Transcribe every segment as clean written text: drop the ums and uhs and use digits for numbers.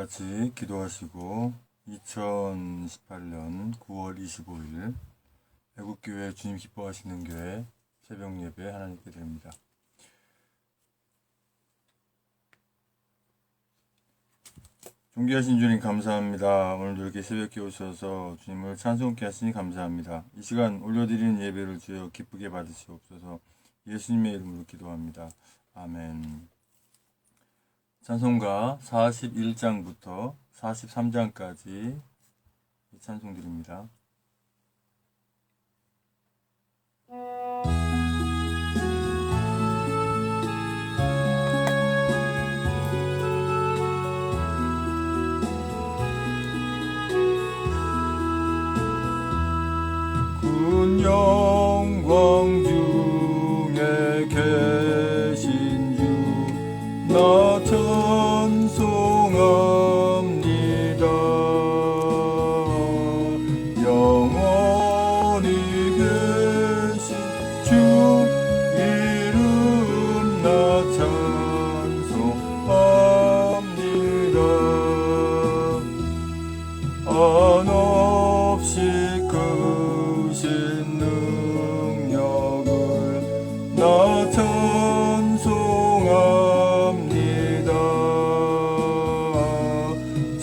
같이 기도하시고 2018년 9월 25일 애국교회 주님 기뻐하시는 교회 새벽 예배 하나님께 드립니다. 존귀하신 주님 감사합니다. 오늘도 이렇게 새벽에 오셔서 주님을 찬송케 하시니 감사합니다. 이 시간 올려드리는 예배를 주여 기쁘게 받으시옵소서. 예수님의 이름으로 기도합니다. 아멘. 찬송가 41장부터 43장까지 찬송 드립니다. 군 영광 중에 계신 주 나 찬송합니다. 영원히 계신 주 이름 나 찬송합니다. 한없이 크신 능력을 나 찬송합니다.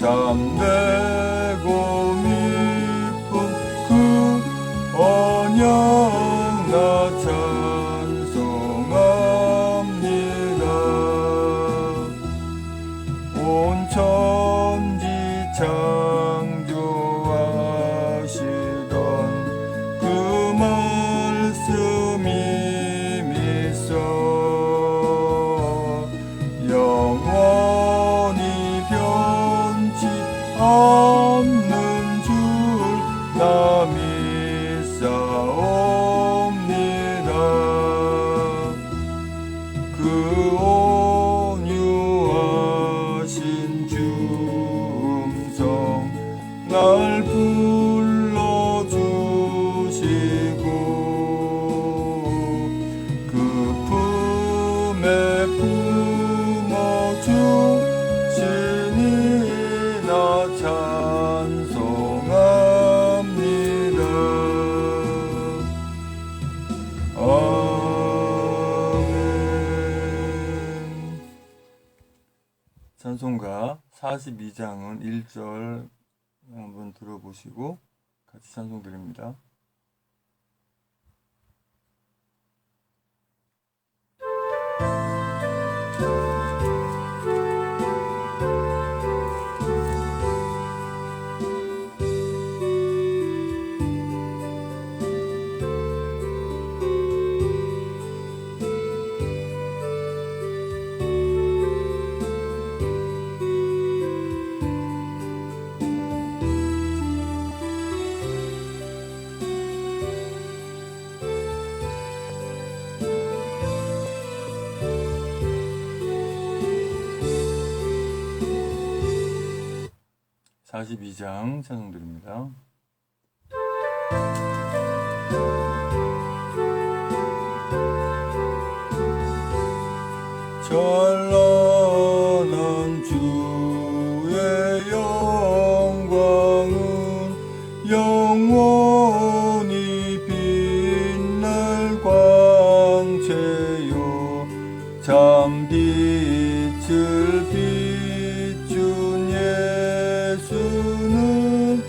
참되고 미쁜 그 언약 나 찬송합니다. 온 천지 창조하시던 그 말씀이 믿어 영원히 변치 않는 줄 나 믿사옵니다. 그 온유하신 주 음성 날 불러주시고 그 품에 품어주시니 나 찬송합니다. 아멘. 찬송가 42장은 1절 한번 들어보시고 같이 찬송 드립니다. 사 42장 찬송 드립니다. 찬란한 주의 영광은 영원히 빛날 광채요 참 빛을 비춘 예수는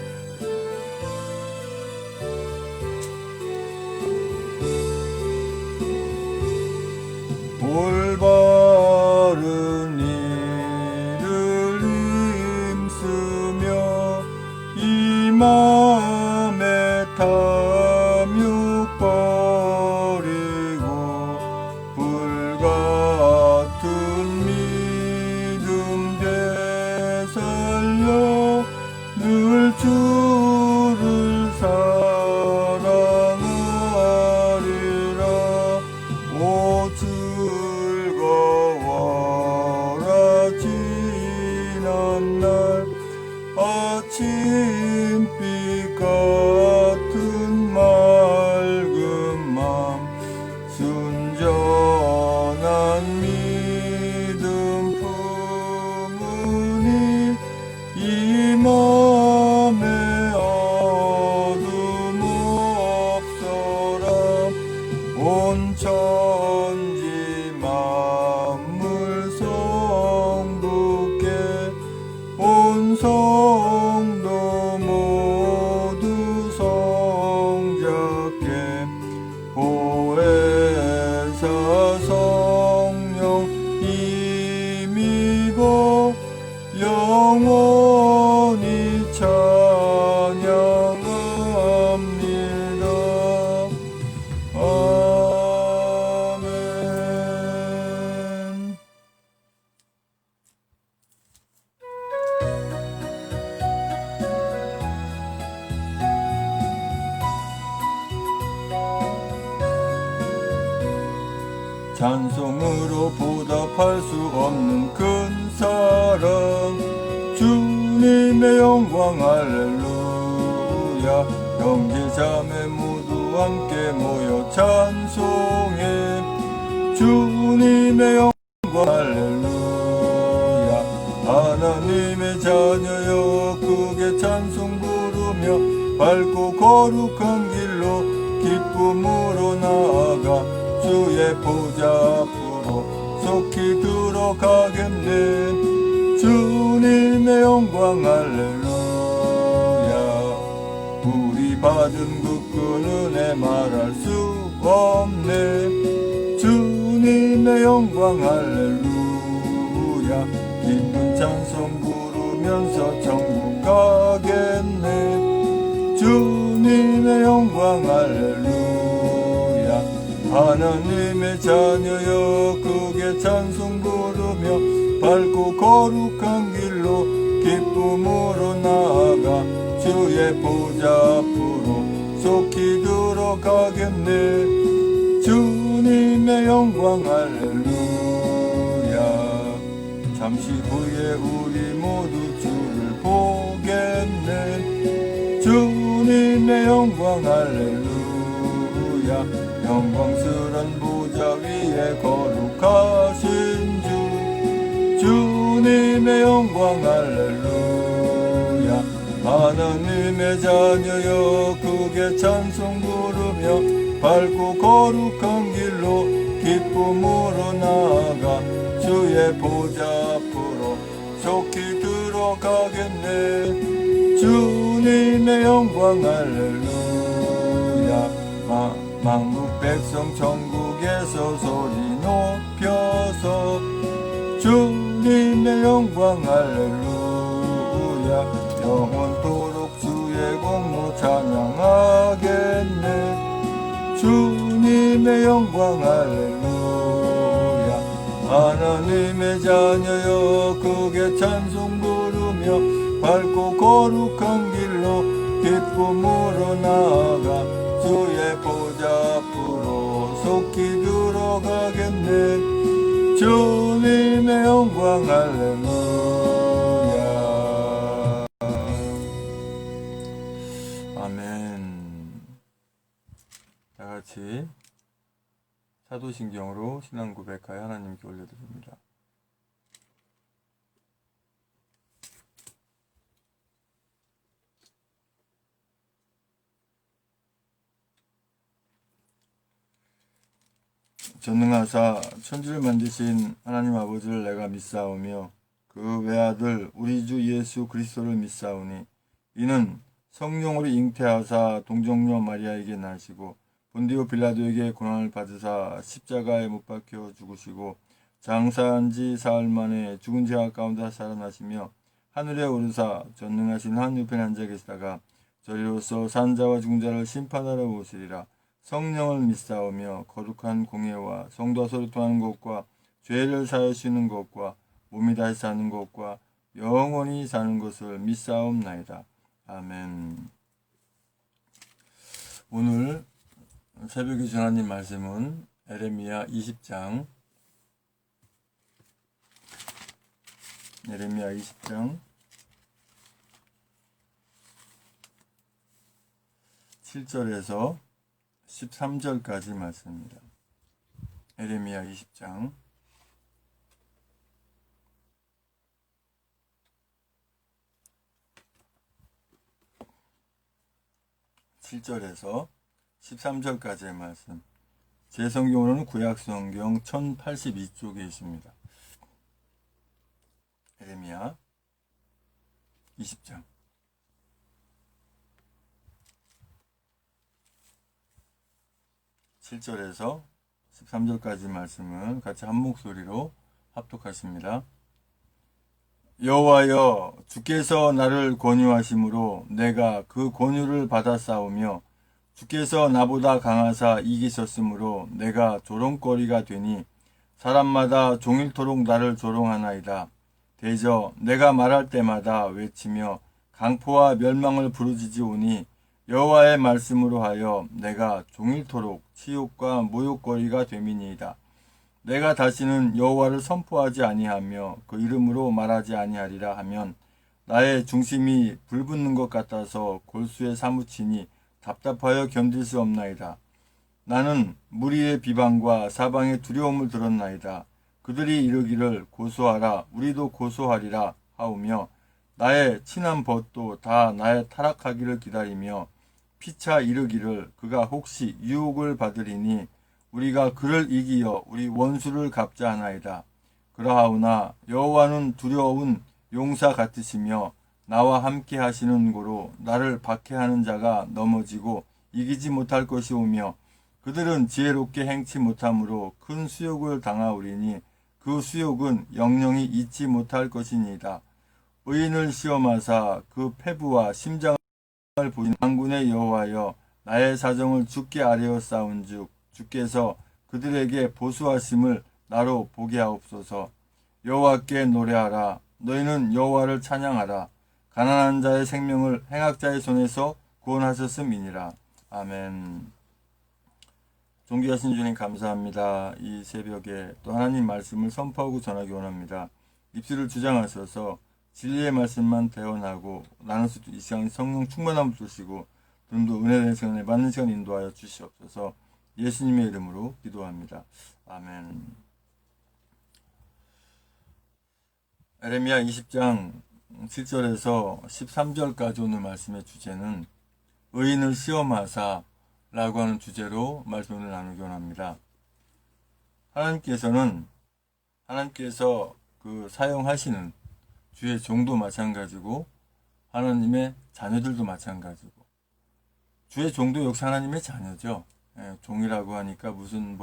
올바른 일을 힘쓰며 이 맘에 탐욕 버리고 불같은 믿음 되살려 늘 주를 사랑하리라. 오 즐거워라 지난 날 아침빛 같은 맑은 맘 순전한 믿음 품으니 온 성도 모두 성잡게 보혜사 성령 힘입어 영원히 찬양합니다. 아멘. 찬송으로 보답할 수 없는 큰 사랑, 주님의 영광 할렐루야. 형제자매 모두 함께 모여 찬송해 주님의 영광 할렐루야. 하나님의 자녀여 크게 찬송 부르며 밝고 거룩한 길로 기쁨으로 나아가 주의 보좌 앞으로 속히 들어가겠네. 주님의 영광 할렐루야. 우리 받은 그 큰 은혜 말할 수 없네. 주님의 영광 할렐루야. 기쁜 찬송 부르면서 천국 가겠네. 주님의 영광 할렐루야. 하나님의 자녀여 크게 찬송 부르며 밝고 거룩한 길로 기쁨으로 나아가 주의 보좌 앞으로 속히 들어가겠네. 주님의 영광 할렐루야. 잠시 후에 우리 모두 주를 보겠네. 주님의 영광 할렐루야. 영광스런 보좌 위에 거룩하신 주, 주님의 영광 할렐루야. 하나님의 자녀여 크게 찬송 부르며 밝고 거룩한 길로 기쁨으로 나아가 주의 보좌 앞으로 속히 들어가겠네. 주님의 영광 할렐루야. 만국 백성 천국에서 소리 높여서 주님의 영광 할렐루야. 영원토록 주의 공로 찬양하겠네. 주님의 영광 할렐루야. 하나님의 자녀여 크게 찬송 부르며 밝고 거룩한 길로 기쁨으로 나아가 주의 보좌 앞으로 속히 들어가겠네. 주님의 영광 할렐루야. 아멘. 다같이 사도신경으로 신앙 고백하여 하나님께 올려드립니다. 전능하사 천지를 만드신 하나님 아버지를 내가 믿사오며 그 외아들 우리 주 예수 그리스도를 믿사오니 이는 성령으로 잉태하사 동정녀 마리아에게 나시고 본디오 빌라도에게 고난을 받으사 십자가에 못 박혀 죽으시고 장사한 지 사흘 만에 죽은 자 가운데 살아나시며 하늘에 오르사 전능하신 하늘편에 앉아 계시다가 저리로서 산자와 중자를 심판하러 오시리라. 성령을 믿사오며 거룩한 공예와 성도와 소통하는 것과 죄를 사하시는 것과 몸이 다시 사는 것과 영원히 사는 것을 믿사옵나이다. 아멘. 오늘 새벽에 전하님 말씀은 에레미야 20장 7절에서 13절까지 말씀입니다. 에레미야 20장 7절에서 13절까지의 말씀. 제 성경으로는 구약성경 1082쪽에 있습니다. 에레미야 20장 7절에서 13절까지 말씀을 같이 한 목소리로 합독하십니다. 여호와여, 주께서 나를 권유하심으로 내가 그 권유를 받아 싸우며 주께서 나보다 강하사 이기셨으므로 내가 조롱거리가 되니 사람마다 종일토록 나를 조롱하나이다. 대저 내가 말할 때마다 외치며 강포와 멸망을 부르짖으오니 여호와의 말씀으로 하여 내가 종일토록 치욕과 모욕거리가 됨이니이다. 내가 다시는 여호와를 선포하지 아니하며 그 이름으로 말하지 아니하리라 하면 나의 중심이 불붙는 것 같아서 골수에 사무치니 답답하여 견딜 수 없나이다. 나는 무리의 비방과 사방의 두려움을 들었나이다. 그들이 이르기를 고소하라, 우리도 고소하리라 하오며 나의 친한 벗도 다 나의 타락하기를 기다리며 피차 이르기를 그가 혹시 유혹을 받으리니 우리가 그를 이기어 우리 원수를 갚자 하나이다. 그러하오나 여호와는 두려운 용사 같으시며 나와 함께 하시는 고로 나를 박해하는 자가 넘어지고 이기지 못할 것이오며 그들은 지혜롭게 행치 못함으로 큰 수욕을 당하오리니 그 수욕은 영영이 잊지 못할 것이니이다. 의인을 시험하사 그 패부와 심장을 보신 만군의 여호와여, 나의 사정을 주께 아뢰어 싸운즉 주께서 그들에게 보수하심을 나로 보게 하옵소서. 여호와께 노래하라. 너희는 여호와를 찬양하라. 가난한 자의 생명을 행악자의 손에서 구원하셨음이니라. 아멘. 존귀하신 주님 감사합니다. 이 새벽에 또 하나님 말씀을 선포하고 전하기 원합니다. 입술을 주장하셔서 진리의 말씀만 대언하고 나눌 수 있는 이 시간 성령 충만함을 주시고 눈도 은혜된 시간에 맞는 시간 인도하여 주시옵소서. 예수님의 이름으로 기도합니다. 아멘. 에레미야 20장 7절에서 13절까지 오늘 말씀의 주제는 의인을 시험하사 라고 하는 주제로 말씀을 나누기 원합니다. 하나님께서 그 사용하시는 주의 종도 마찬가지고 하나님의 자녀들도 마찬가지고 주의 종도 역시 하나님의 자녀죠. 예, 종이라고 하니까 무슨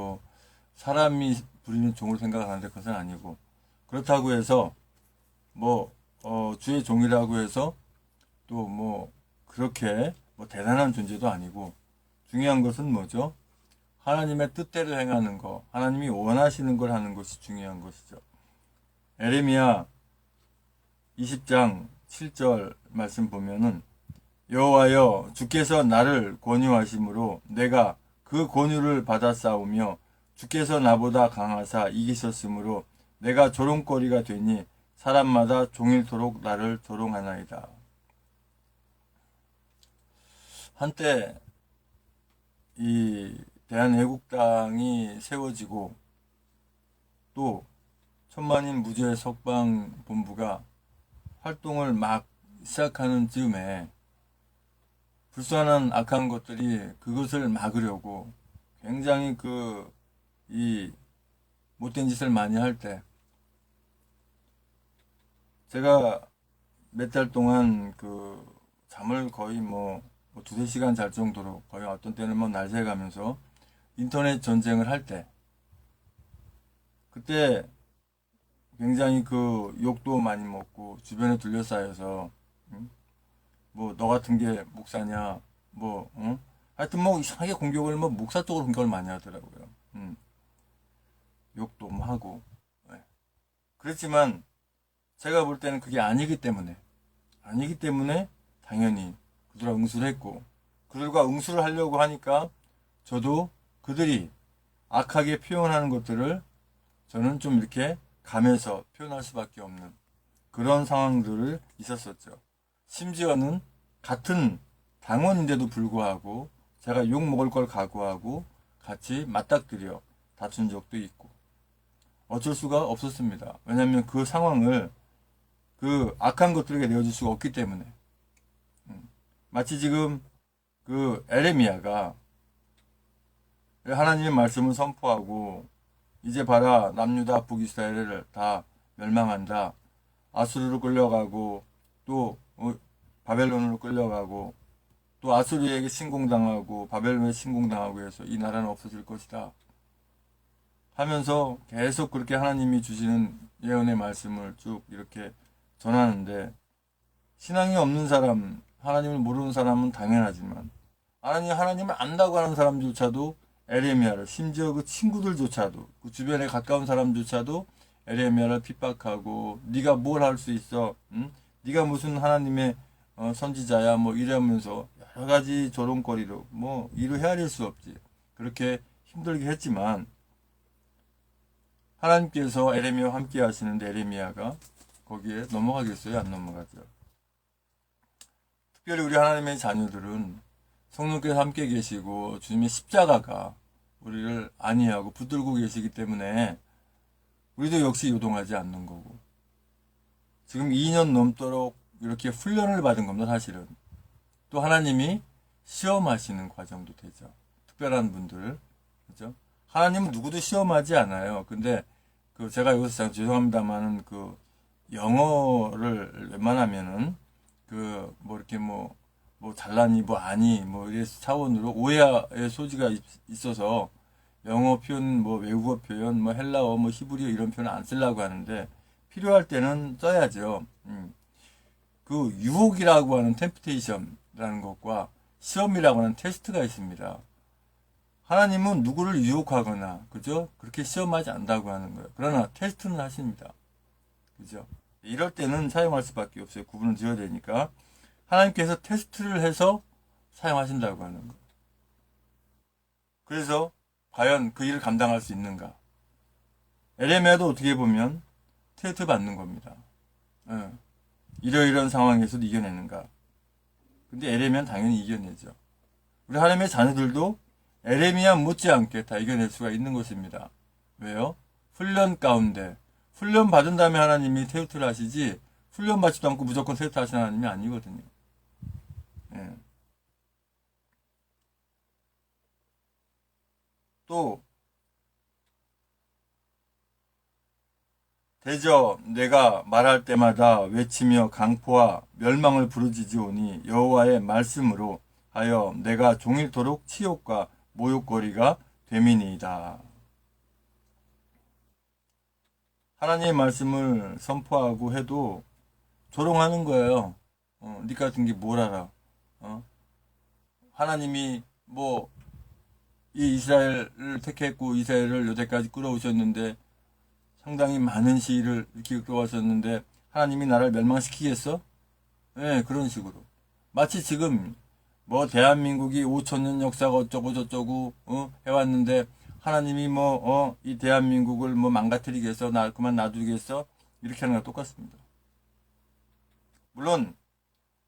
사람이 부리는 종을 생각하는데 그것은 아니고 그렇다고 해서 주의 종이라고 해서 또 그렇게 대단한 존재도 아니고 중요한 것은 뭐죠? 하나님의 뜻대로 행하는 거, 하나님이 원하시는 걸 하는 것이 중요한 것이죠. 에레미야 20장 7절 말씀 보면은 여호와여, 주께서 나를 권유하심으로 내가 그 권유를 받아 싸우며 주께서 나보다 강하사 이기셨으므로 내가 조롱거리가 되니 사람마다 종일토록 나를 조롱하나이다. 한때 이 대한애국당이 세워지고 또 천만인 무죄 석방본부가 활동을 막 시작하는 즈음에 불순한 악한 것들이 그것을 막으려고 굉장히 이 못된 짓을 많이 할 때 제가 몇 달 동안 잠을 거의 두세 시간 잘 정도로 거의 어떤 때는 날 새가면서 인터넷 전쟁을 할 때 그때 굉장히 욕도 많이 먹고 주변에 둘러싸여서 너 같은 게 목사냐 하여튼 이상하게 공격을 목사 쪽으로 공격을 많이 하더라고요. 욕도 하고 그렇지만 제가 볼 때는 그게 아니기 때문에 당연히 그들과 응수를 했고 그들과 응수를 하려고 하니까 저도 그들이 악하게 표현하는 것들을 저는 좀 이렇게 감해서 표현할 수밖에 없는 그런 상황들을 있었었죠. 심지어는 같은 당원인데도 불구하고 제가 욕 먹을 걸 각오하고 같이 맞닥뜨려 다툰 적도 있고 어쩔 수가 없었습니다. 왜냐하면 그 상황을 악한 것들에게 내어줄 수가 없기 때문에 마치 지금 에레미야가 하나님의 말씀을 선포하고 이제 봐라 남유다 북이스라엘을 다 멸망한다. 아수르로 끌려가고 또 바벨론으로 끌려가고 또 아수리에게 침공당하고 바벨론에 침공당하고 해서 이 나라는 없어질 것이다 하면서 계속 그렇게 하나님이 주시는 예언의 말씀을 쭉 이렇게 전하는데, 신앙이 없는 사람, 하나님을 모르는 사람은 당연하지만 하나님을 안다고 하는 사람조차도 에레미야를, 심지어 그 친구들조차도, 그 주변에 가까운 사람조차도 에레미야를 핍박하고 네가 뭘 할 수 있어? 응? 네가 무슨 하나님의 선지자야? 뭐 이러면서 여러 가지 조롱거리로 뭐 이루 헤아릴 수 없지. 그렇게 힘들게 했지만 하나님께서 에레미야와 함께 하시는데 에레미야가 거기에 넘어가겠어요? 안 넘어가죠. 특별히 우리 하나님의 자녀들은 성령께서 함께 계시고 주님의 십자가가 우리를 안위하고 붙들고 계시기 때문에 우리도 역시 요동하지 않는 거고, 지금 2년 넘도록 이렇게 훈련을 받은 겁니다. 사실은 또 하나님이 시험하시는 과정도 되죠. 특별한 분들, 그죠? 하나님은 누구도 시험하지 않아요. 근데 그 제가 여기서 죄송합니다만은 그 영어를 웬만하면은 그 뭐 이렇게 뭐 잘라니 뭐 아니 뭐 이런 차원으로 오해의 소지가 있어서 영어 표현, 뭐 외국어 표현, 뭐 헬라어, 뭐 히브리어 이런 표현 안 쓰려고 하는데 필요할 때는 써야죠. 그 유혹이라고 하는 템프테이션이라는 것과 시험이라고 하는 테스트가 있습니다. 하나님은 누구를 유혹하거나, 그죠? 그렇게 시험하지 않는다고 하는 거예요. 그러나 테스트는 하십니다. 그죠? 이럴 때는 사용할 수밖에 없어요. 구분을 지어야 되니까. 하나님께서 테스트를 해서 사용하신다고 하는 거예요. 그래서 과연 그 일을 감당할 수 있는가? 에레미야도 어떻게 보면 테스트 받는 겁니다. 이러이러한 상황에서도 이겨내는가? 근데 에레미야는 당연히 이겨내죠. 우리 하나님의 자녀들도 에레미야 못지않게 다 이겨낼 수가 있는 것입니다. 왜요? 훈련 가운데, 훈련 받은 다음에 하나님이 테스트를 하시지, 훈련 받지도 않고 무조건 테스트 하시는 하나님이 아니거든요. 예. 또 대저 내가 말할 때마다 외치며 강포와 멸망을 부르짖으오니 여호와의 말씀으로 하여 내가 종일토록 치욕과 모욕거리가 됨이니이다. 하나님의 말씀을 선포하고 해도 조롱하는 거예요. 니 같은 게 뭘 알아? 하나님이 뭐 이 이스라엘을 택했고 이스라엘을 여태까지 끌어오셨는데 상당히 많은 시일을 이렇게 끌어왔었는데 하나님이 나를 멸망시키겠어? 네, 그런 식으로. 마치 지금 뭐 대한민국이 5천년 역사가 어쩌고 저쩌고 해왔는데 하나님이 이 대한민국을 뭐 망가뜨리겠어? 그만 놔두겠어? 이렇게 하는 거랑 똑같습니다. 물론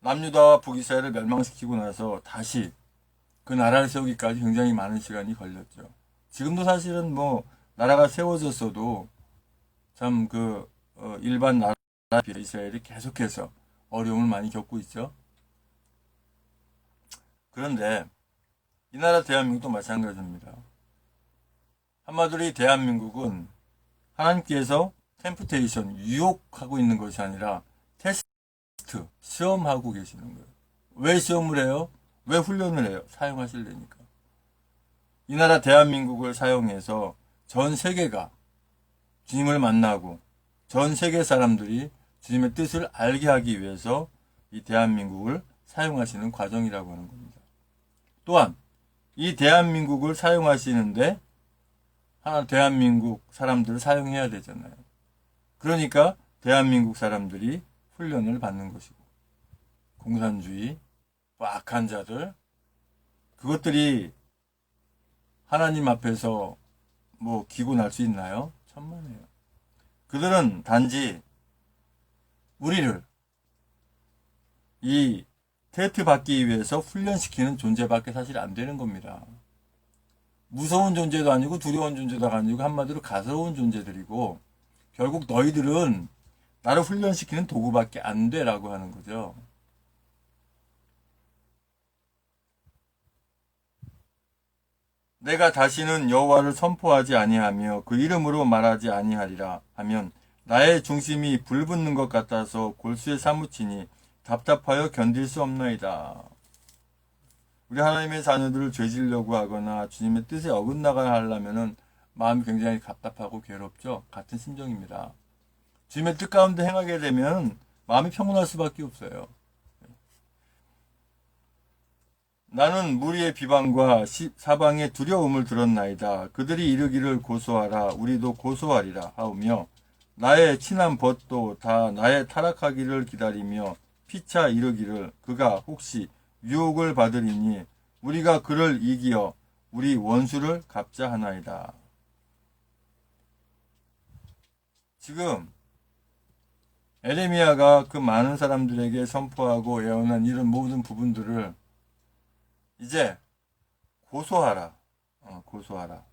남유다와 북이스라엘을 멸망시키고 나서 다시 그 나라를 세우기까지 굉장히 많은 시간이 걸렸죠. 지금도 사실은 뭐 나라가 세워졌어도 참 일반 나라 이스라엘이 계속해서 어려움을 많이 겪고 있죠. 그런데 이 나라 대한민국도 마찬가지입니다. 한마디로 이 대한민국은 하나님께서 템프테이션, 유혹하고 있는 것이 아니라 테스트, 시험하고 계시는 거예요. 왜 시험을 해요? 왜 훈련을 해요? 사용하시려니까. 이 나라 대한민국을 사용해서 전 세계가 주님을 만나고 전 세계 사람들이 주님의 뜻을 알게 하기 위해서 이 대한민국을 사용하시는 과정이라고 하는 겁니다. 또한 이 대한민국을 사용하시는데 대한민국 사람들을 사용해야 되잖아요. 그러니까 대한민국 사람들이 훈련을 받는 것이고, 공산주의, 악한 자들, 그것들이 하나님 앞에서 뭐 기고 날 수 있나요? 천만에요. 그들은 단지 우리를 이 테스트 받기 위해서 훈련시키는 존재밖에 사실 안 되는 겁니다. 무서운 존재도 아니고 두려운 존재도 아니고 한마디로 가서운 존재들이고, 결국 너희들은 나를 훈련시키는 도구밖에 안 돼라고 하는 거죠. 내가 다시는 여호와를 선포하지 아니하며 그 이름으로 말하지 아니하리라 하면 나의 중심이 불붙는 것 같아서 골수에 사무치니 답답하여 견딜 수 없나이다. 우리 하나님의 자녀들을 죄지려고 하거나 주님의 뜻에 어긋나가야 하려면은 마음이 굉장히 답답하고 괴롭죠. 같은 심정입니다. 주님의 뜻 가운데 행하게 되면 마음이 평온할 수밖에 없어요. 나는 무리의 비방과 사방의 두려움을 들었나이다. 그들이 이르기를 고소하라. 우리도 고소하리라 하오며 나의 친한 벗도 다 나의 타락하기를 기다리며 피차 이르기를 그가 혹시 유혹을 받으리니 우리가 그를 이기어 우리 원수를 갚자 하나이다. 지금 에레미야가 그 많은 사람들에게 선포하고 예언한 이런 모든 부분들을 이제 고소하라. 고소하라.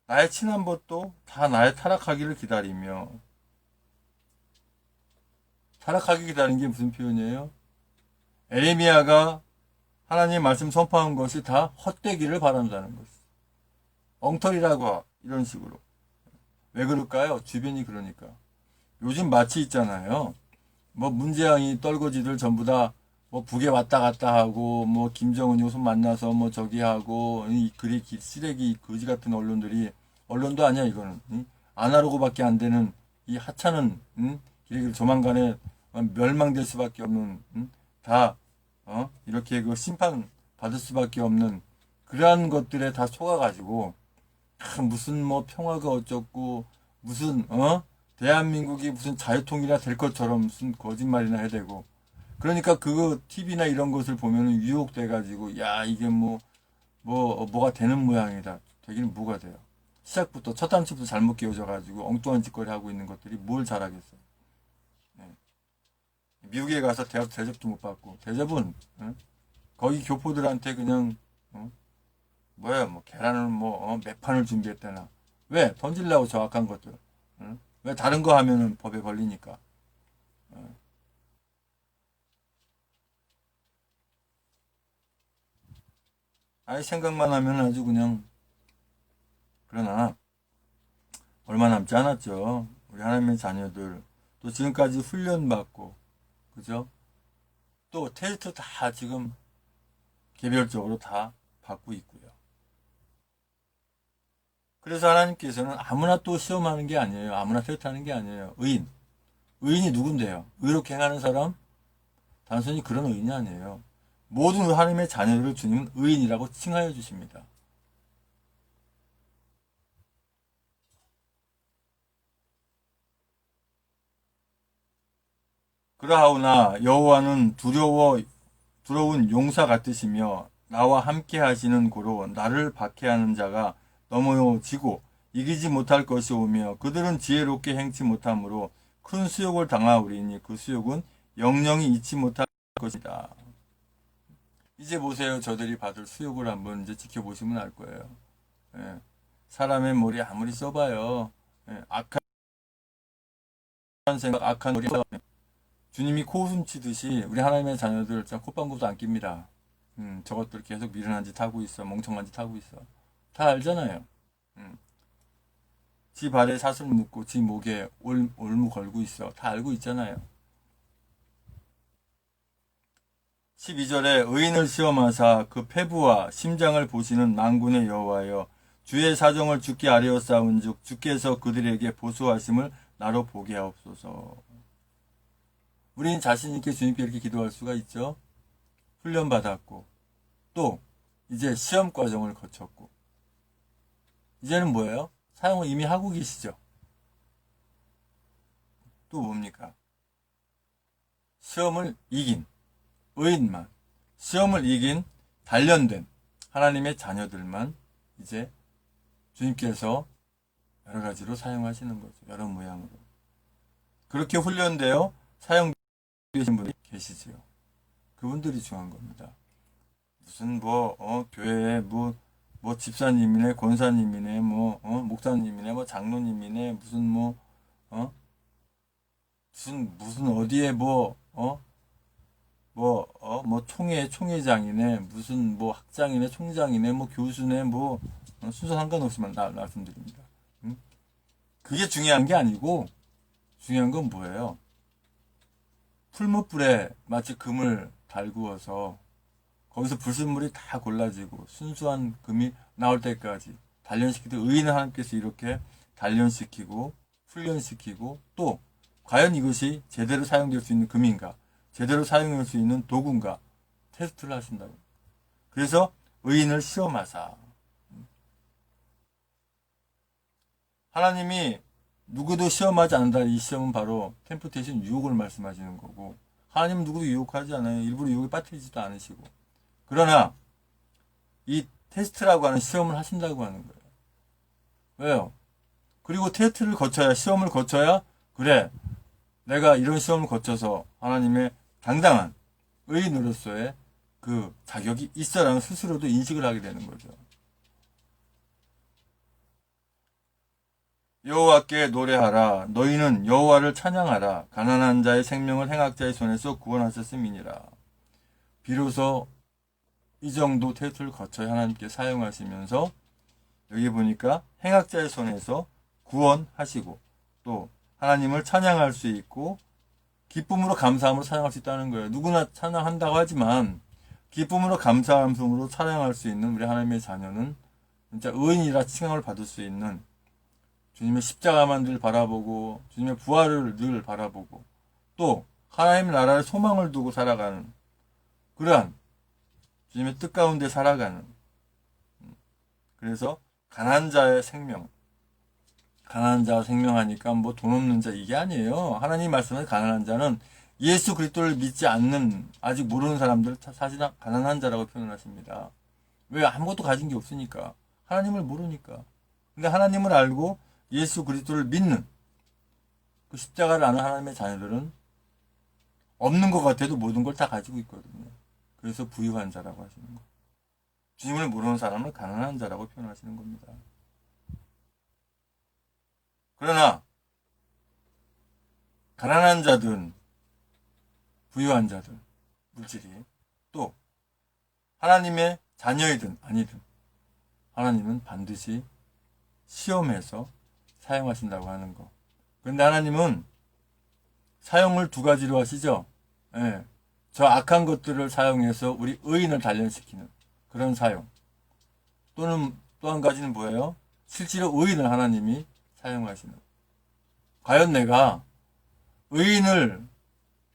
나의 친한 벗도 다 나의 타락하기를 기다리며, 타락하기 기다리는 게 무슨 표현이에요? 에레미야가 하나님 말씀 선포한 것이 다 헛되기를 바란다는 것. 엉터리라고 이런 식으로. 왜 그럴까요? 주변이 그러니까. 요즘 마치 있잖아요. 뭐 문재양이 떨거지들 전부 다 뭐 북에 왔다 갔다 하고 뭐 김정은 요소 만나서 뭐 저기 하고 이 그리 쓰레기 거지 같은 언론들이 언론도 아니야 이거는 아날로그밖에 안 되는 이 하찮은 길 조만간에 멸망될 수밖에 없는 다 이렇게 그 심판 받을 수밖에 없는 그러한 것들에 다 속아가지고 무슨 뭐 평화가 어쩌고 무슨 대한민국이 무슨 자유통일이나 될 것처럼 무슨 거짓말이나 해대고 그러니까 그거 TV나 이런 것을 보면은 유혹돼가지고 야 이게 뭐가 되는 모양이다. 되기는 뭐가 돼요. 시작부터 첫 단추부터 잘못 끼워져가지고 엉뚱한 짓거리 하고 있는 것들이 뭘 잘하겠어요. 네. 미국에 가서 대접도 못 받고 대접은 거기 교포들한테 그냥 뭐야 뭐 계란을 몇 판을 준비했다나 왜 던질라고 정확한 것들 왜 다른 거 하면은 법에 걸리니까 아예 생각만 하면 아주 그냥 그러나 얼마 남지 않았죠. 우리 하나님의 자녀들 또 지금까지 훈련받고 그죠? 또 테스트 다 지금 개별적으로 다 받고 있고요. 그래서 하나님께서는 아무나 또 시험하는 게 아니에요. 아무나 테스트하는 게 아니에요. 의인이 누군데요? 의롭게 행하는 사람? 단순히 그런 의인이 아니에요. 모든 하나님의 자녀들을 주님은 의인이라고 칭하여 주십니다. 그러하오나 여호와는 두려운 용사 같으시며 나와 함께 하시는 고로 나를 박해하는 자가 넘어지고 이기지 못할 것이오며 그들은 지혜롭게 행치 못하므로 큰 수욕을 당하오리니 그 수욕은 영영이 잊지 못할 것이다. 이제 보세요. 저들이 받을 수욕을 한번 이제 지켜보시면 알 거예요. 예. 사람의 머리 아무리 써봐요. 예. 악한 생각, 악한 머리. 주님이 코웃음 치듯이 우리 하나님의 자녀들 콧방구도 안 낍니다. 저것들 계속 미련한 짓 하고 있어. 멍청한 짓 하고 있어. 다 알잖아요. 지 발에 사슬 묶고 지 목에 올무 걸고 있어. 다 알고 있잖아요. 12절에 의인을 시험하사 그 패부와 심장을 보시는 만군의 여호와여 주의 사정을 주께 아뢰었사온즉 주께서 그들에게 보수하심을 나로 보게 하옵소서. 우리는 자신 있게 주님께 이렇게 기도할 수가 있죠. 훈련받았고 또 이제 시험 과정을 거쳤고 이제는 뭐예요? 사용을 이미 하고 계시죠. 또 뭡니까? 시험을 이긴 의인만, 시험을 이긴 단련된 하나님의 자녀들만 이제 주님께서 여러 가지로 사용하시는 거죠. 여러 모양으로. 그렇게 훈련되어 사용되신 분이 계시지요. 그분들이 중요한 겁니다. 무슨 교회에 집사님이네, 권사님이네, 목사님이네, 장로님이네, 무슨 어디에 총회장이네, 무슨 학장이네, 총장이네, 교수네, 순서 상관없이 말씀드립니다. 그게 중요한 게 아니고, 중요한 건 뭐예요? 풀무불에 마치 금을 달구어서 거기서 불순물이 다 골라지고 순수한 금이 나올 때까지 단련시키듯 의인을 하나님께서 이렇게 단련시키고 훈련시키고 또 과연 이것이 제대로 사용될 수 있는 금인가, 제대로 사용할 수 있는 도구인가 테스트를 하신다고. 그래서 의인을 시험하사. 하나님이 누구도 시험하지 않는다. 이 시험은 바로 템프테이션, 유혹을 말씀하시는 거고, 하나님은 누구도 유혹하지 않아요. 일부러 유혹에 빠뜨리지도 않으시고. 그러나 이 테스트라고 하는 시험을 하신다고 하는 거예요. 왜요? 그리고 테스트를 거쳐야, 시험을 거쳐야, 그래, 내가 이런 시험을 거쳐서 하나님의 당당한 의인으로서의 그 자격이 있어라는 스스로도 인식을 하게 되는 거죠. 여호와께 노래하라. 너희는 여호와를 찬양하라. 가난한 자의 생명을 행악자의 손에서 구원하셨음이니라. 비로소 이 정도 테스트를 거쳐야 하나님께 사용하시면서 여기 보니까 행악자의 손에서 구원하시고 또 하나님을 찬양할 수 있고 기쁨으로 감사함으로 찬양할 수 있다는 거예요. 누구나 찬양한다고 하지만 기쁨으로 감사함으로 찬양할 수 있는 우리 하나님의 자녀는 진짜 의인이라 칭함을 받을 수 있는 주님의 십자가만 늘 바라보고 주님의 부활을 늘 바라보고 또 하나님의 나라의 소망을 두고 살아가는 그러한 주님의 뜻 가운데 살아가는 그래서 가난한 자의 생명 가난한 자가 생명하니까 뭐 돈 없는 자 이게 아니에요. 하나님 말씀은 가난한 자는 예수 그리스도를 믿지 않는 아직 모르는 사람들 사실은 가난한 자라고 표현하십니다. 왜? 아무것도 가진 게 없으니까. 하나님을 모르니까. 근데 하나님을 알고 예수 그리스도를 믿는 그 십자가를 아는 하나님의 자녀들은 없는 것 같아도 모든 걸 다 가지고 있거든요. 그래서 부유한 자라고 하시는 거예요. 주님을 모르는 사람은 가난한 자라고 표현하시는 겁니다. 그러나 가난한 자든 부유한 자든 물질이 또 하나님의 자녀이든 아니든 하나님은 반드시 시험해서 사용하신다고 하는 거. 그런데 하나님은 사용을 두 가지로 하시죠. 예, 저 악한 것들을 사용해서 우리 의인을 단련시키는 그런 사용. 또는 또 한 가지는 뭐예요? 실제로 의인을 하나님이 사용하시는. 과연 내가 의인을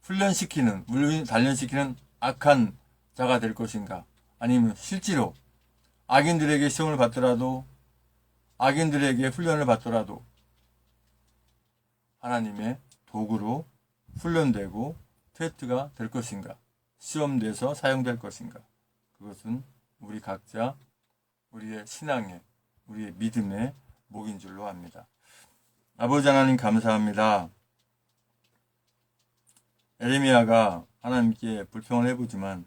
훈련시키는, 의인 단련시키는 악한 자가 될 것인가? 아니면 실제로 악인들에게 시험을 받더라도 악인들에게 훈련을 받더라도 하나님의 도구로 훈련되고 테스트가 될 것인가? 시험돼서 사용될 것인가? 그것은 우리 각자 우리의 신앙의 우리의 믿음의 목인 줄로 압니다. 아버지 하나님 감사합니다. 에레미야가 하나님께 불평을 해보지만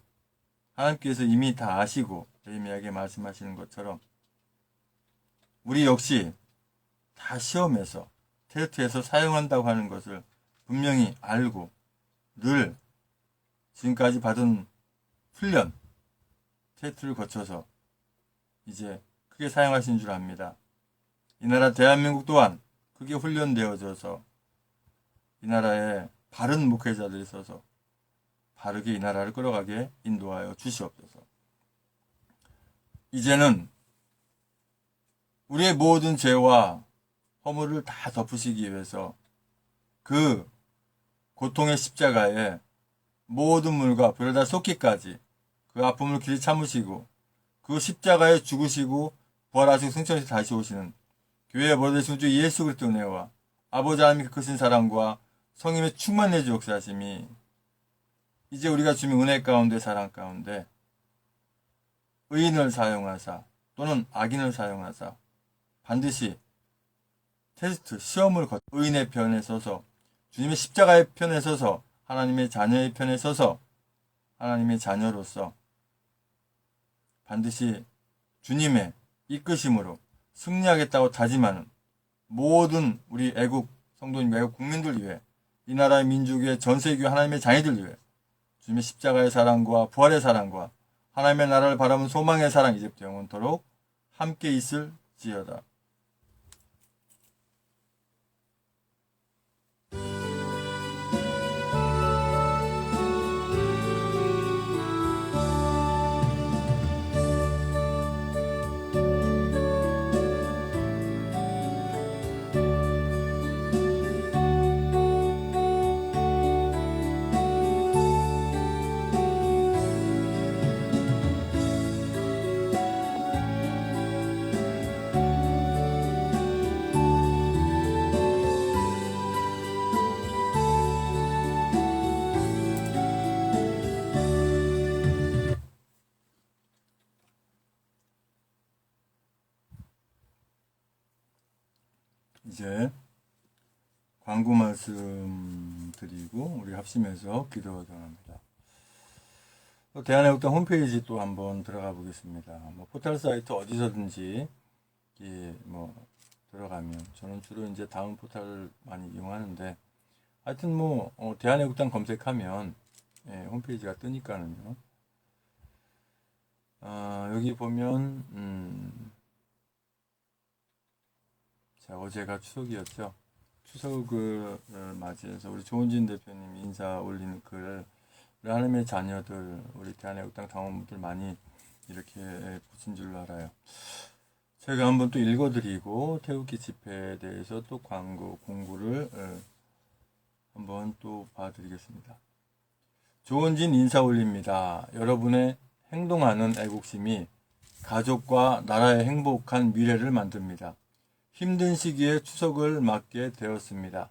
하나님께서 이미 다 아시고 에레미야에게 말씀하시는 것처럼 우리 역시 다 시험해서 테스트에서 사용한다고 하는 것을 분명히 알고 늘 지금까지 받은 훈련, 테스트를 거쳐서 이제 크게 사용하신 줄 압니다. 이 나라 대한민국 또한 크게 훈련되어져서 이 나라에 바른 목회자들이 있어서 바르게 이 나라를 끌어가게 인도하여 주시옵소서. 이제는 우리의 모든 죄와 허물을 다 덮으시기 위해서 그 고통의 십자가에 모든 물과 별다 쏟기까지 그 아픔을 길이 참으시고 그 십자가에 죽으시고 부활하시고 승천해서 다시 오시는 교회의 머리되신 주 예수 그리스도의 은혜와 아버지 하나님의 크신 사랑과 성령의 충만의 주 역사하심이 이제 우리가 주님 은혜 가운데 사랑 가운데 의인을 사용하사 또는 악인을 사용하사 반드시 테스트, 시험을 거쳐 의인의 편에 서서 주님의 십자가의 편에 서서 하나님의 자녀의 편에 서서 하나님의 자녀로서 반드시 주님의 이끄심으로 승리하겠다고 다짐하는 모든 우리 애국 성도님, 애국 국민들 위해 이 나라의 민족 위해 전세계 하나님의 자녀들 위해 주님의 십자가의 사랑과 부활의 사랑과 하나님의 나라를 바라보는 소망의 사랑 이제부터 영원토록 함께 있을지어다. 이제 광고 말씀 드리고 우리 합심해서 기도 전합니다. 대한애국당 홈페이지 또 한번 들어가 보겠습니다. 뭐 포털 사이트 어디서든지 들어가면 저는 주로 이제 다음 포털을 많이 이용하는데 하여튼 대한애국당 검색하면 홈페이지가 뜨니까는요. 여기 보면 자, 어제가 추석이었죠. 추석을 맞이해서 우리 조은진 대표님 인사 올리는 글을 하나님의 자녀들, 우리 대한애국당 당원분들 많이 이렇게 보신 줄 알아요. 제가 한번 또 읽어드리고 태극기 집회에 대해서 또 공구를 한번 또 봐드리겠습니다. 조은진 인사 올립니다. 여러분의 행동하는 애국심이 가족과 나라의 행복한 미래를 만듭니다. 힘든 시기에 추석을 맞게 되었습니다.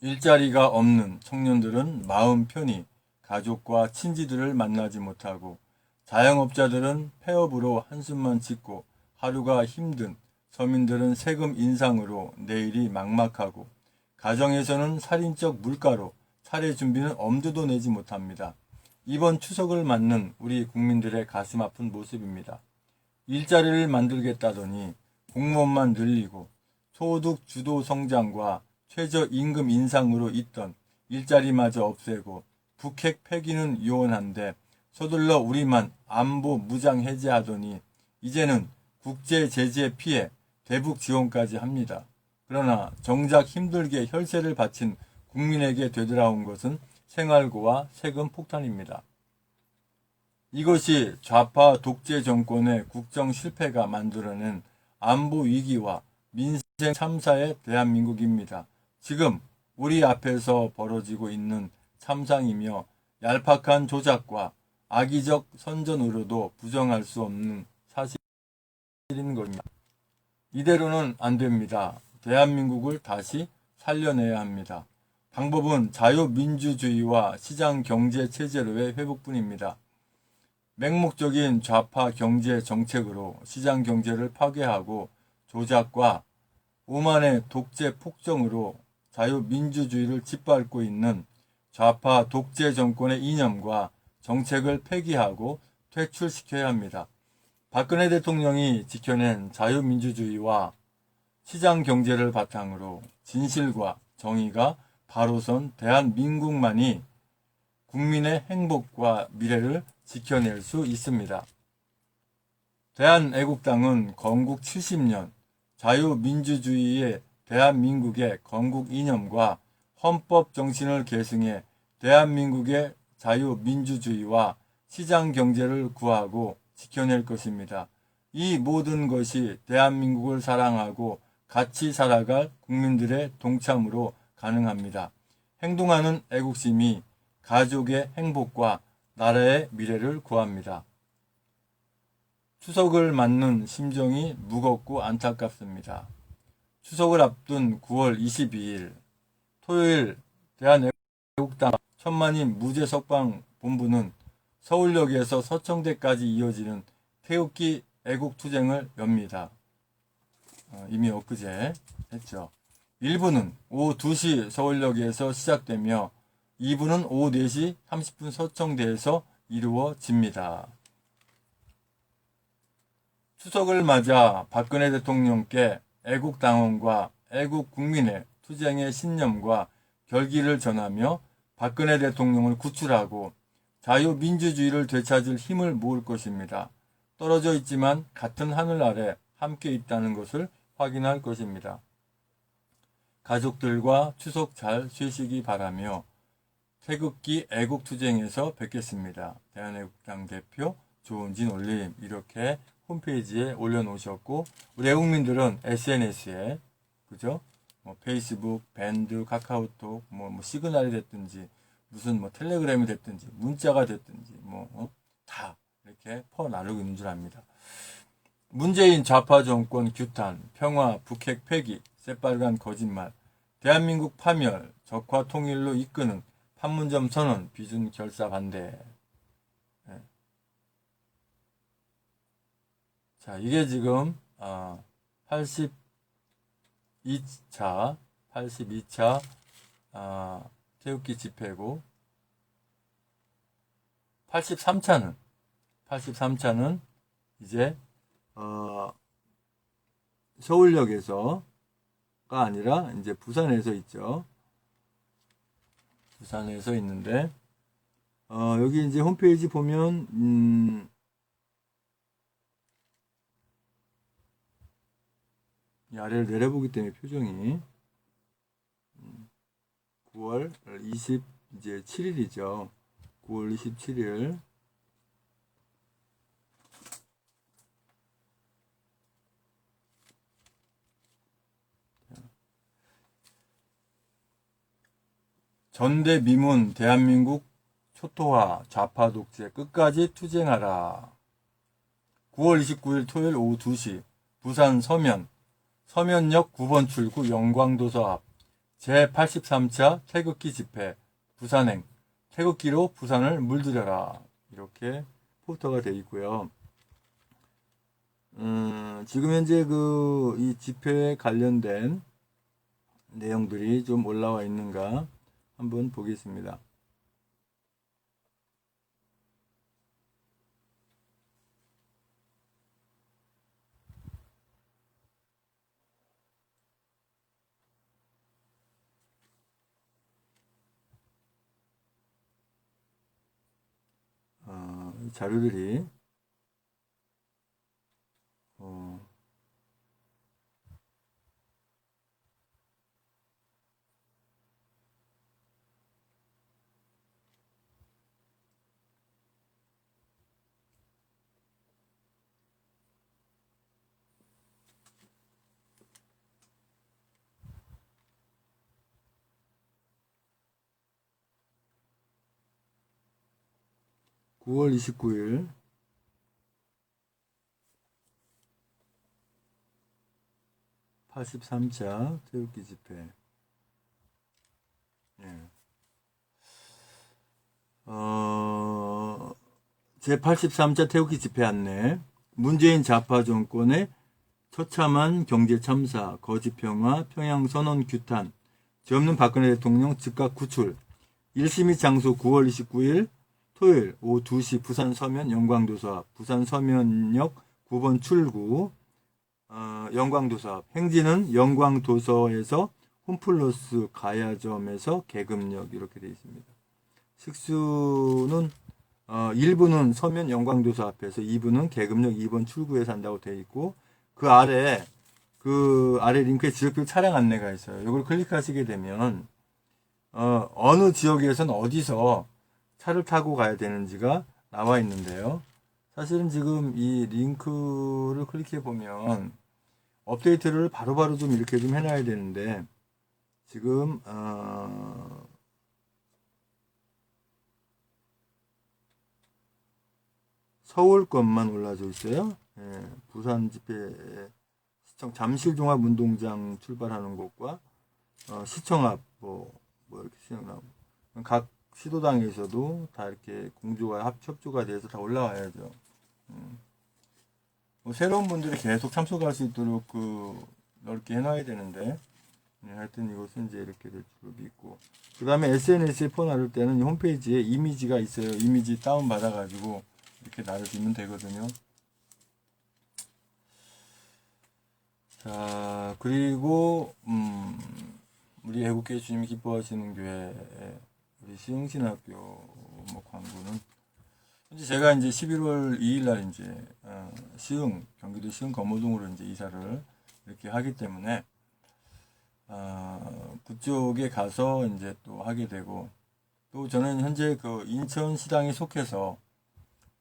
일자리가 없는 청년들은 마음 편히 가족과 친지들을 만나지 못하고 자영업자들은 폐업으로 한숨만 짓고 하루가 힘든 서민들은 세금 인상으로 내일이 막막하고 가정에서는 살인적 물가로 차례 준비는 엄두도 내지 못합니다. 이번 추석을 맞는 우리 국민들의 가슴 아픈 모습입니다. 일자리를 만들겠다더니 공무원만 늘리고 소득 주도 성장과 최저임금 인상으로 있던 일자리마저 없애고 북핵 폐기는 요원한데 서둘러 우리만 안보 무장 해제하더니 이제는 국제 제재 피해 대북 지원까지 합니다. 그러나 정작 힘들게 혈세를 바친 국민에게 되돌아온 것은 생활고와 세금 폭탄입니다. 이것이 좌파 독재 정권의 국정 실패가 만들어낸 안보 위기와 민생 참사의 대한민국입니다. 지금 우리 앞에서 벌어지고 있는 참상이며 얄팍한 조작과 악의적 선전으로도 부정할 수 없는 사실인 겁니다. 이대로는 안 됩니다. 대한민국을 다시 살려내야 합니다. 방법은 자유민주주의와 시장경제체제로의 회복뿐입니다. 맹목적인 좌파 경제 정책으로 시장경제를 파괴하고 조작과 오만의 독재 폭정으로 자유민주주의를 짓밟고 있는 좌파 독재 정권의 이념과 정책을 폐기하고 퇴출시켜야 합니다. 박근혜 대통령이 지켜낸 자유민주주의와 시장경제를 바탕으로 진실과 정의가 바로 선 대한민국만이 국민의 행복과 미래를 지켜낼 수 있습니다. 대한애국당은 건국 70년 자유민주주의의 대한민국의 건국 이념과 헌법 정신을 계승해 대한민국의 자유민주주의와 시장경제를 구하고 지켜낼 것입니다. 이 모든 것이 대한민국을 사랑하고 같이 살아갈 국민들의 동참으로 가능합니다. 행동하는 애국심이 가족의 행복과 나라의 미래를 구합니다. 추석을 맞는 심정이 무겁고 안타깝습니다. 추석을 앞둔 9월 22일 토요일 대한애국당 천만인 무죄석방 본부는 서울역에서 서청대까지 이어지는 태극기 애국투쟁을 엽니다. 이미 엊그제 했죠. 1부는 오후 2시 서울역에서 시작되며 2부는 오후 4시 30분 서청대에서 이루어집니다. 추석을 맞아 박근혜 대통령께 애국당원과 애국국민의 투쟁의 신념과 결기를 전하며 박근혜 대통령을 구출하고 자유민주주의를 되찾을 힘을 모을 것입니다. 떨어져 있지만 같은 하늘 아래 함께 있다는 것을 확인할 것입니다. 가족들과 추석 잘 쉬시기 바라며 태극기 애국투쟁에서 뵙겠습니다. 대한애국당 대표 조은진 올림 이렇게 홈페이지에 올려놓으셨고 우리 애국민들은 SNS에 그죠? 페이스북, 밴드, 카카오톡, 시그널이 됐든지 무슨 텔레그램이 됐든지 문자가 됐든지 다 이렇게 퍼 나르고 있는 줄 압니다. 문재인 좌파 정권 규탄, 평화, 북핵 폐기, 새빨간 거짓말, 대한민국 파멸, 적화 통일로 이끄는 판문점 선언, 비준 결사 반대. 네. 자, 이게 지금 82차 태극기 집회고, 83차는 이제 서울역에서가 아니라 이제 부산에서 있죠. 부산에서 있는데 여기 이제 홈페이지 보면 이 아래를 내려보기 때문에 표정이 9월 27일이죠. 9월 27일 전대미문 대한민국 초토화 좌파 독재 끝까지 투쟁하라. 9월 29일 토요일 오후 2시 부산 서면역 9번 출구 영광도서 앞 제83차 태극기 집회 부산행 태극기로 부산을 물들여라. 이렇게 포스터가 되어 있고요. 지금 현재 이 집회에 관련된 내용들이 좀 올라와 있는가 한번 보겠습니다. 자료들이 9월 29일 83차 태극기 집회. 제83차 태극기 집회 안내. 문재인 좌파 정권의 처참한 경제 참사, 거짓 평화, 평양 선언 규탄, 죄 없는 박근혜 대통령 즉각 구출. 1심의 장소 9월 29일 토요일 오후 2시 부산 서면 영광도서 앞, 부산 서면역 9번 출구 영광도서 앞. 행진은 영광도서에서 홈플러스 가야점에서 계급역 이렇게 되어 있습니다. 식수는 1부는 서면 영광도서 앞에서 2부는 계급역 2번 출구에서 한다고 되어 있고 그 아래 링크에 지역별 차량 안내가 있어요. 이걸 클릭하시게 되면 어느 지역에서는 어디서 차를 타고 가야 되는지가 나와 있는데요. 사실은 지금 이 링크를 클릭해 보면 업데이트를 바로바로 좀 이렇게 좀 해놔야 되는데 지금 서울 것만 올라져 있어요. 부산 집회 시청 잠실종합운동장 출발하는 곳과 시청 앞 뭐 이렇게 시청 각 시도당에서도 다 이렇게 공조가 협조가 돼서 다 올라와야죠. 새로운 분들이 계속 참석할 수 있도록 넓게 해놔야 되는데 하여튼 이것은 이제 이렇게 될 줄 믿고 그 다음에 SNS에 포 나를 때는 홈페이지에 이미지가 있어요. 이미지 다운 받아 가지고 이렇게 나르시면 되거든요. 자 그리고 우리 애국계 주님이 기뻐하시는 교회 우리 시흥신학교 광고는 현재 제가 이제 11월 2일 날 이제 경기도 시흥 검호동으로 이제 이사를 이렇게 하기 때문에 그쪽에 가서 이제 또 하게 되고 또 저는 현재 인천시당에 속해서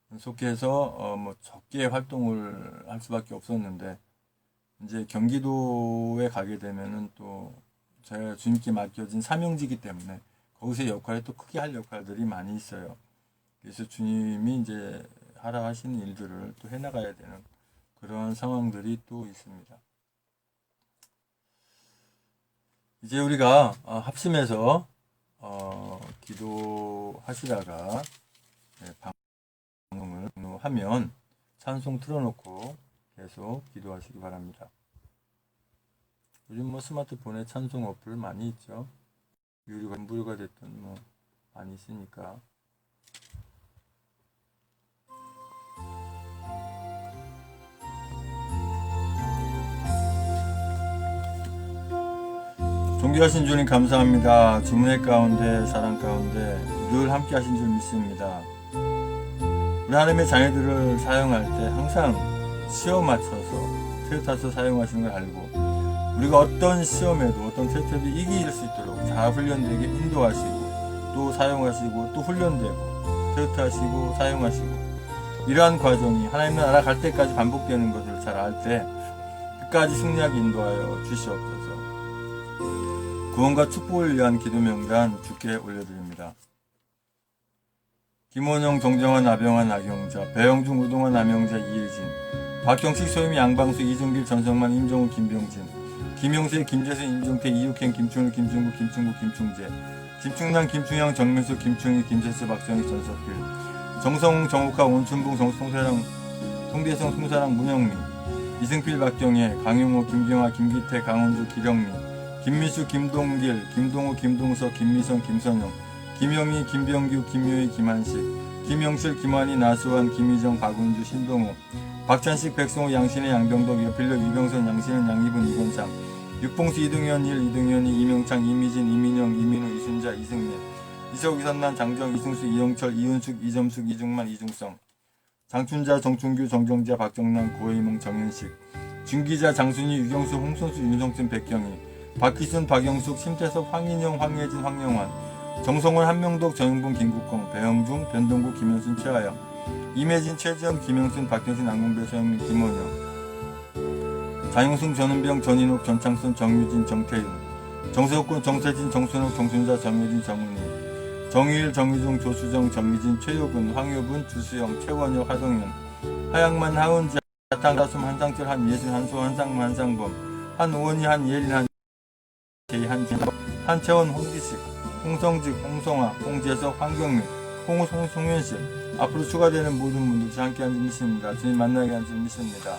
뭐 적게 활동을 할 수밖에 없었는데 이제 경기도에 가게 되면은 또 제가 주님께 맡겨진 사명지기 때문에 거기서 역할이 또 크게 할 역할들이 많이 있어요. 그래서 주님이 이제 하라 하시는 일들을 또 해나가야 되는 그러한 상황들이 또 있습니다. 이제 우리가 합심해서 기도하시다가 방송을 하면 찬송 틀어놓고 계속 기도하시기 바랍니다. 요즘 뭐 스마트폰에 찬송 어플 많이 있죠. 무료가 됐든 뭐 많이 있으니까. 존귀하신 주님 감사합니다. 주문의 가운데 사랑 가운데 늘 함께 하신 줄 믿습니다. 우리 하나님의 자녀들을 사용할 때 항상 시험 맞춰서 테스트해서 사용하시는 걸 알고 우리가 어떤 시험에도 어떤 테스트에도 이길 수 있도록 잘 훈련되게 인도하시고 또 사용하시고 또 훈련되고 테스트하시고 사용하시고 이러한 과정이 하나님의 나라 갈 때까지 반복되는 것을 잘 알 때 끝까지 승리하게 인도하여 주시옵소서. 구원과 축복을 위한 기도 명단 주께 올려드립니다. 김원영, 정정환, 나병환, 나경자, 배영중, 우동환, 남영자, 이혜진, 박경식, 소유미, 양방수, 이종길, 전성만, 임정우, 김병진, 김용세, 김재순, 임종태, 이육행, 김충일, 김중구, 김충구, 김충재, 김충남, 김충영, 정민수, 김충일, 김재수, 박정희, 전석길, 정성웅, 정욱하, 원춘봉, 송사랑, 송대성, 송사랑, 문영미, 이승필, 박정혜, 강용호, 김경아, 김기태, 강원주, 기령미, 김미수, 김동길, 김동호, 김동석, 김미성, 김선영, 김영희, 김병규, 김효희, 김한식, 김영실, 김환희, 나수환, 김희정, 박은주, 신동호, 박찬식, 백성호, 양신혜, 양병덕, 여필려, 이병선, 양신은, 양희분, 이건상, 육봉수, 이등현, 이등현이, 이명창, 이미진, 이민영, 이민우, 이순자, 이승민, 이석, 이선난, 장정, 이승수, 이영철, 이은숙, 이점숙, 이중만, 이중성, 장춘자, 정춘규, 정정자, 박정남, 고혜몽, 정현식, 준기자, 장순희, 유경수, 홍선수, 윤성춘, 백경희, 박희순, 박영숙, 심태섭, 황인영, 황예진, 황영환, 정성원, 한명덕, 정영봉, 김국공, 배영중, 변동구, 김현순, 최하영, 임혜진, 최지영, 김영순, 박경신, 안공배, 서영민, 김원영, 장영승, 전은병, 전인옥, 전창순, 정유진, 정태윤, 정세욱군, 정세진, 정순욱, 정순자, 정유진, 정은희, 정유일, 정유종, 조수정, 정미진, 최효근, 황효분, 주수영, 최원혁, 하동현, 하양만, 하은지, 하탕다숨, 한상철, 한예순, 한소, 한상무, 한상범, 한우원희, 한예린, 한재한, 한채원, 홍지식, 홍성직, 홍성아, 홍재석, 황경민, 홍우, 송현식, 앞으로 추가되는 모든 분들 함께 한 줄 믿습니다. 주님 만나게 한 줄 믿습니다.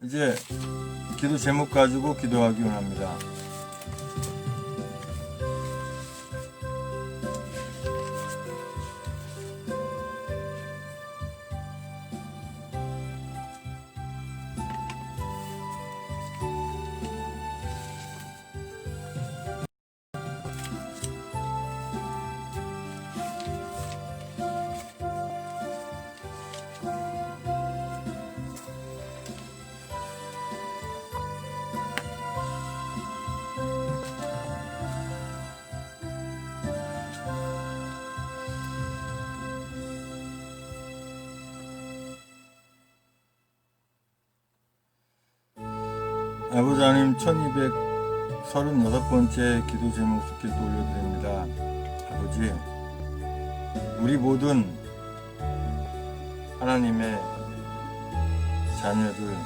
이제 기도 제목 가지고 기도하기 원합니다. 아버지 하나님 1236번째 기도 제목 주께 또 올려드립니다. 아버지, 우리 모든 하나님의 자녀들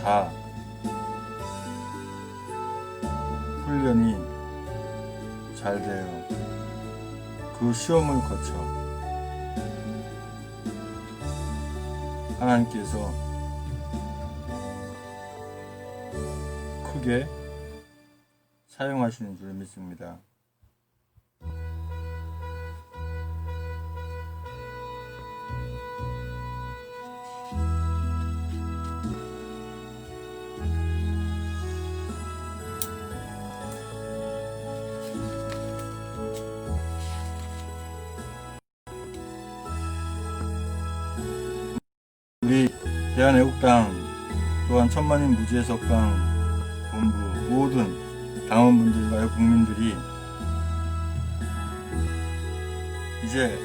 다 훈련이 잘 돼요. 그 시험을 거쳐 하나님께서 크게 사용하시는 줄 믿습니다. 우리 대한애국당 또한 천만인 무지의 석방 본부 모든 당원분들과 국민들이 이제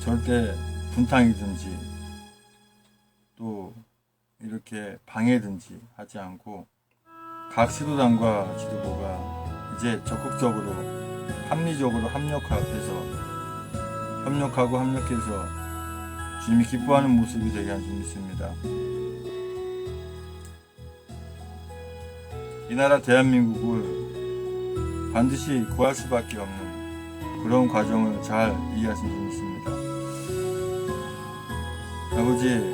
절대 분탕이든지 또 이렇게 방해든지 하지 않고 각 시도당과 지도부가 이제 적극적으로 합리적으로 협력하고 합력해서 주님이 기뻐하는 모습이 되게 한 줄 믿습니다. 이 나라 대한민국을 반드시 구할 수밖에 없는 그런 과정을 잘 이해하신 분이십니다. 아버지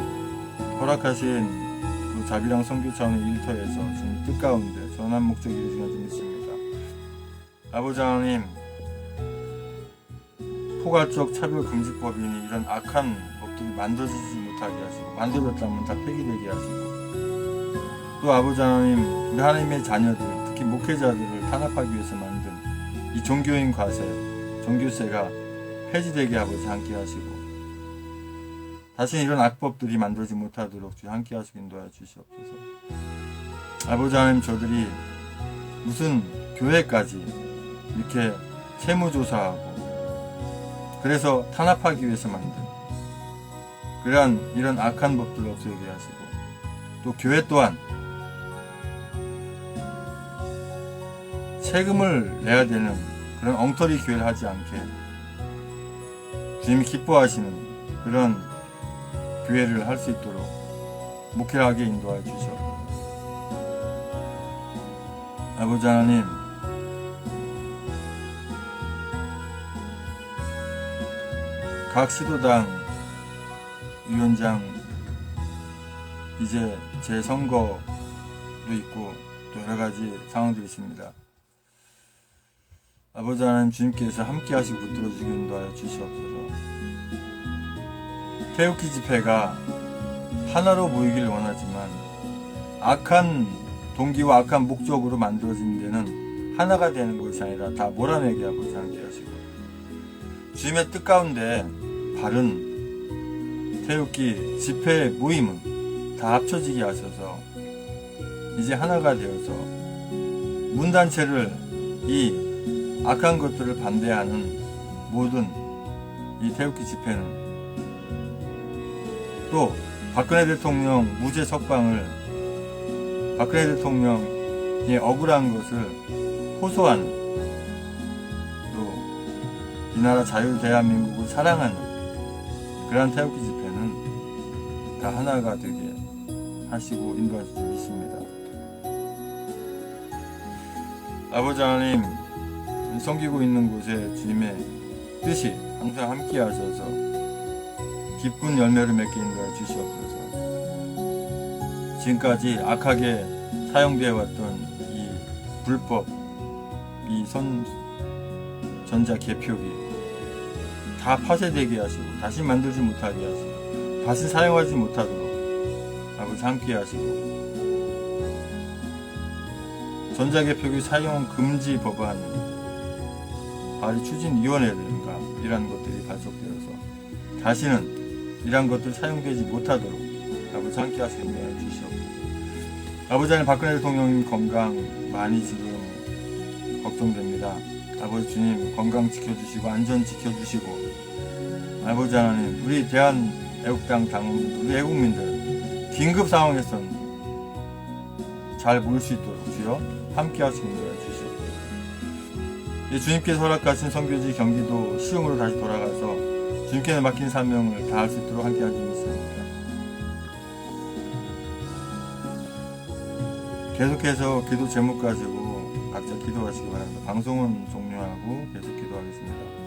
허락하신 그 자비랑 선교 차원의 일터에서 지금 뜻 가운데 선한 목적이 이루어지는 분이십니다. 아버지 하나님, 포괄적 차별금지법이니 이런 악한 법들이 만들어지지 못하게 하시고, 만들어졌다면 다 폐기되게 하시고, 또 아버지 하나님, 우리 하나님의 자녀들, 특히 목회자들을 탄압하기 위해서 만든 이 종교인 과세, 종교세가 폐지되게 아버지 함께 하시고, 다시 이런 악법들이 만들어지지 못하도록 주 함께 하시고 인도하여 주시옵소서. 아버지 하나님, 저들이 무슨 교회까지 이렇게 세무조사하고 그래서 탄압하기 위해서 만든 이런 악한 법들을 없애게 하시고, 또 교회 또한 세금을 내야 되는 그런 엉터리 교회를 하지 않게 주님이 기뻐하시는 그런 교회를 할 수 있도록 목회하게 인도하여 주시옵소서. 아버지 하나님, 각 시도당 위원장 이제 재선거도 있고 또 여러가지 상황들이 있습니다. 아버지 하나님, 주님께서 함께 하시고 붙들어주시고 인도하여 주시옵소서. 태극기 집회가 하나로 모이기를 원하지만 악한 동기와 악한 목적으로 만들어진 데는 하나가 되는 것이 아니라 다 몰아내게 아버지 함께 하시고, 주님의 뜻 가운데 바른 태극기 집회 모임은 다 합쳐지게 하셔서 이제 하나가 되어서 문단체를 이 악한 것들을 반대하는 모든 이 태극기 집회는, 또 박근혜 대통령 무죄 석방을, 박근혜 대통령의 억울한 것을 호소하는, 또 이 나라 자유 대한민국을 사랑하는 그러한 태극기 집회는 다 하나가 되게 하시고 인도하실 줄 믿습니다. 아버지 하나님, 섬기고 있는 곳에 주님의 뜻이 항상 함께 하셔서 기쁜 열매를 맺게 인도하여 주시옵소서. 지금까지 악하게 사용되어 왔던 이 불법, 이 전자 개표기 다 파쇄되게 하시고 다시 만들지 못하게 하시고 다시 사용하지 못하도록 아버지 함께 하시고, 전자개표기 사용 금지 법안 발의 추진위원회든가 이러한 것들이 발족되어서 다시는 이러한 것들 사용되지 못하도록 아버지 함께 하시고 인도하여 주시옵소서. 아버지 하나님, 박근혜 대통령님 건강 많이 지금 걱정됩니다. 아버지 주님 건강 지켜주시고 안전 지켜주시고, 아버지 하나님, 우리 대한애국당 당원들, 우리 애국민들 긴급 상황에선 잘 모일 수 있도록 주여 함께 하시고 인도하여 주시옵소서. 주님께서 허락하신 선교지 경기도 시흥으로 다시 돌아가서 주님께서 맡긴 사명을 다할 수 있도록 함께 하시기 믿습니다. 계속해서 기도 제목 가지고 각자 기도하시기 바랍니다. 방송은 종료하고 계속 기도하겠습니다.